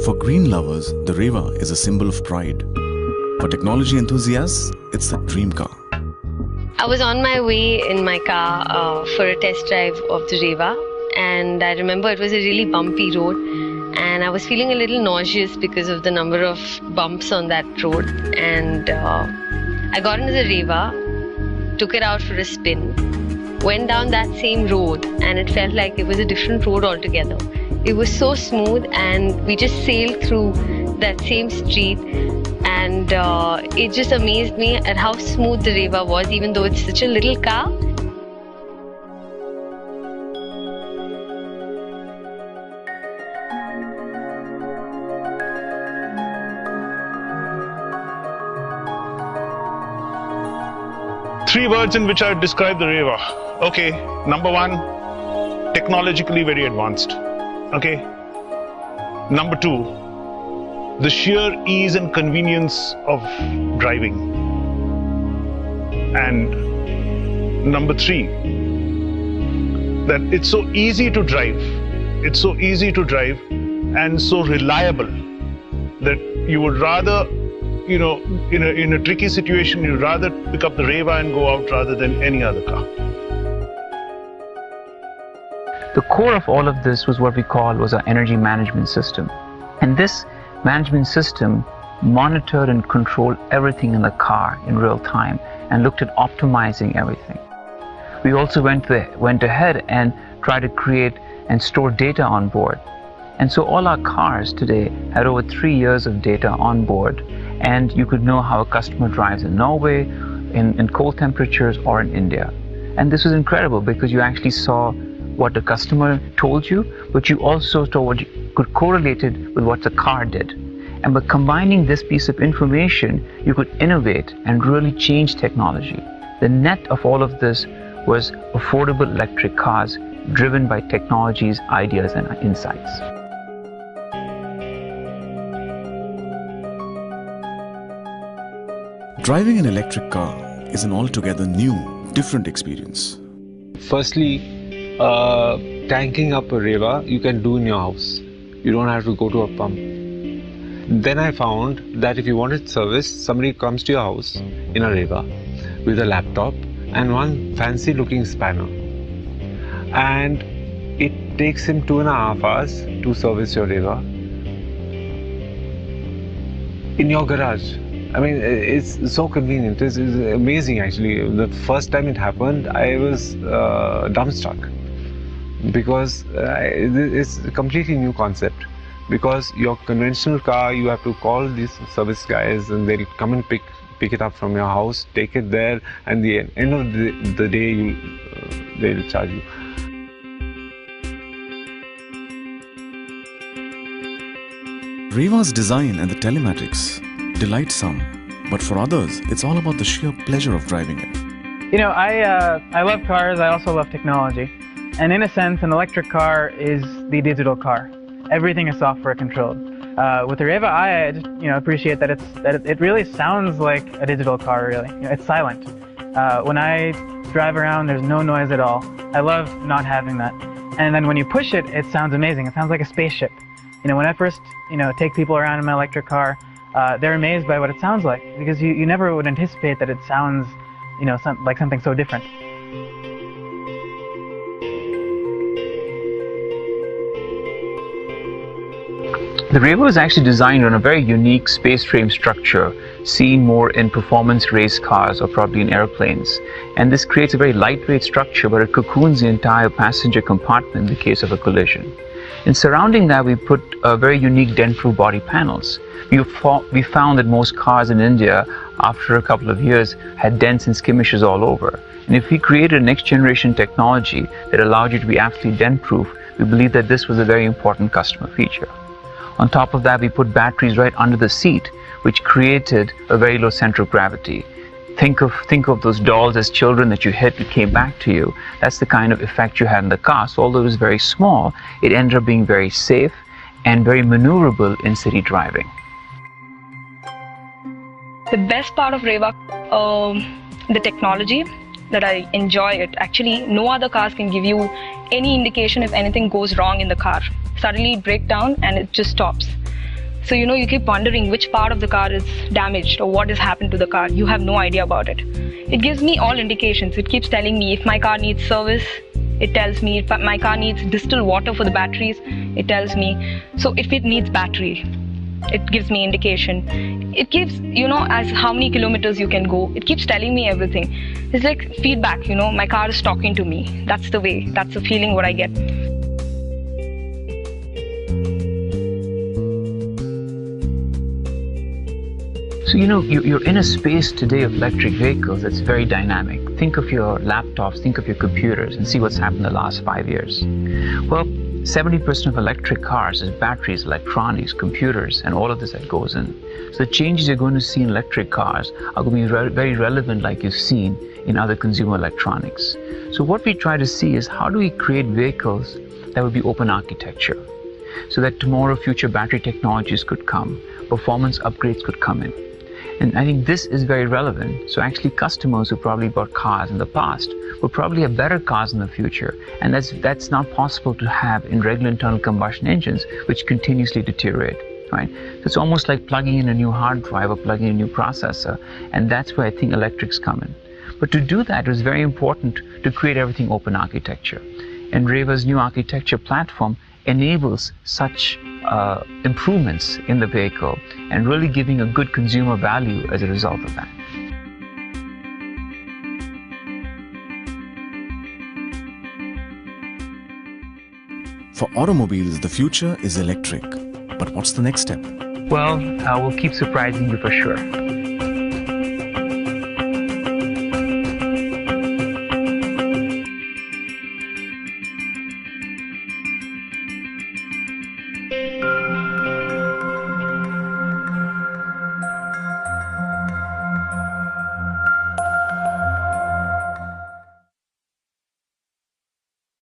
For green lovers, the Reva is a symbol of pride. For technology enthusiasts, it's a dream car. I was on my way in my car for a test drive of the Reva, and I remember it was a really bumpy road, and I was feeling a little nauseous because of the number of bumps on that road. And I got into the Reva, took it out for a spin, went down that same road, and it felt like it was a different road altogether. It was so smooth, and we just sailed through that same street, and it just amazed me at how smooth the Reva was, even though it's such a little car. Three words in which I would describe the Reva. Okay, number one, technologically very advanced. Okay. Number two, the sheer ease and convenience of driving. And number three, that it's so easy to drive. It's so easy to drive and so reliable that you would rather, you know, in a tricky situation, you'd rather pick up the Reva and go out rather than any other car. The core of all of this was what we call was our energy management system. And this management system monitored and controlled everything in the car in real time and looked at optimizing everything. We also went ahead and tried to create and store data on board. And so all our cars today had over 3 years of data on board, and you could know how a customer drives in Norway, in cold temperatures, or in India. And this was incredible because you actually saw what the customer told you, but you also saw what you could correlate it with what the car did. And by combining this piece of information, you could innovate and really change technology. The net of all of this was affordable electric cars driven by technologies, ideas, and insights. Driving an electric car is an altogether new, different experience. Firstly, tanking up a Reva you can do in your house. You don't have to go to a pump. Then I found that if you wanted service, somebody comes to your house in a Reva with a laptop and one fancy looking spanner, and it takes him 2.5 hours to service your Reva in your garage. I mean, it's so convenient. It's amazing actually. The first time it happened, I was dumbstruck because it's a completely new concept. Because your conventional car, you have to call these service guys and they'll come and pick it up from your house, take it there, and at the end of the day, they'll charge you. Reva's design and the telematics delight some, but for others, it's all about the sheer pleasure of driving it. You know, I love cars, I also love technology. And in a sense, an electric car is the digital car. Everything is software controlled. With the Reva, I just, appreciate that it really sounds like a digital car, really. It's silent. When I drive around, there's no noise at all. I love not having that. And then when you push it, it sounds amazing. It sounds like a spaceship. When I first, take people around in my electric car, they're amazed by what it sounds like, because you never would anticipate that it sounds, like something so different. The Reva was actually designed on a very unique space frame structure, seen more in performance race cars or probably in airplanes. And this creates a very lightweight structure, but it cocoons the entire passenger compartment in the case of a collision. In surrounding that, we put very unique dent-proof body panels. We found that most cars in India, after a couple of years, had dents and skirmishes all over. And if we created a next-generation technology that allowed you to be absolutely dent-proof, we believe that this was a very important customer feature. On top of that, we put batteries right under the seat, which created a very low center of gravity. Think of those dolls as children that you hit, it came back to you. That's the kind of effect you had in the car. So although it was very small, it ended up being very safe and very maneuverable in city driving. The best part of Reva, the technology, that I enjoy it. Actually, no other cars can give you any indication if anything goes wrong in the car. Suddenly it breaks down and it just stops. So, you keep wondering which part of the car is damaged or what has happened to the car. You have no idea about it. It gives me all indications. It keeps telling me if my car needs service. It tells me if my car needs distilled water for the batteries. It tells me. So if it needs battery, it gives me indication. It gives, as how many kilometers you can go. It keeps telling me everything. It's like feedback, my car is talking to me. That's the way, that's the feeling what I get. So, you're in a space today of electric vehicles that's very dynamic. Think of your laptops, think of your computers, and see what's happened in the last 5 years. Well, 70% of electric cars is batteries, electronics, computers, and all of this that goes in. So the changes you're going to see in electric cars are going to be very relevant like you've seen in other consumer electronics. So what we try to see is how do we create vehicles that would be open architecture so that tomorrow future battery technologies could come, performance upgrades could come in. And I think this is very relevant. So actually customers who probably bought cars in the past will probably have better cars in the future. And that's not possible to have in regular internal combustion engines, which continuously deteriorate, right? So it's almost like plugging in a new hard drive or plugging in a new processor. And that's where I think electrics come in. But to do that, it was very important to create everything open architecture. And Reva's new architecture platform enables such improvements in the vehicle and really giving a good consumer value as a result of that. For automobiles, the future is electric. But what's the next step? Well, we'll keep surprising you for sure.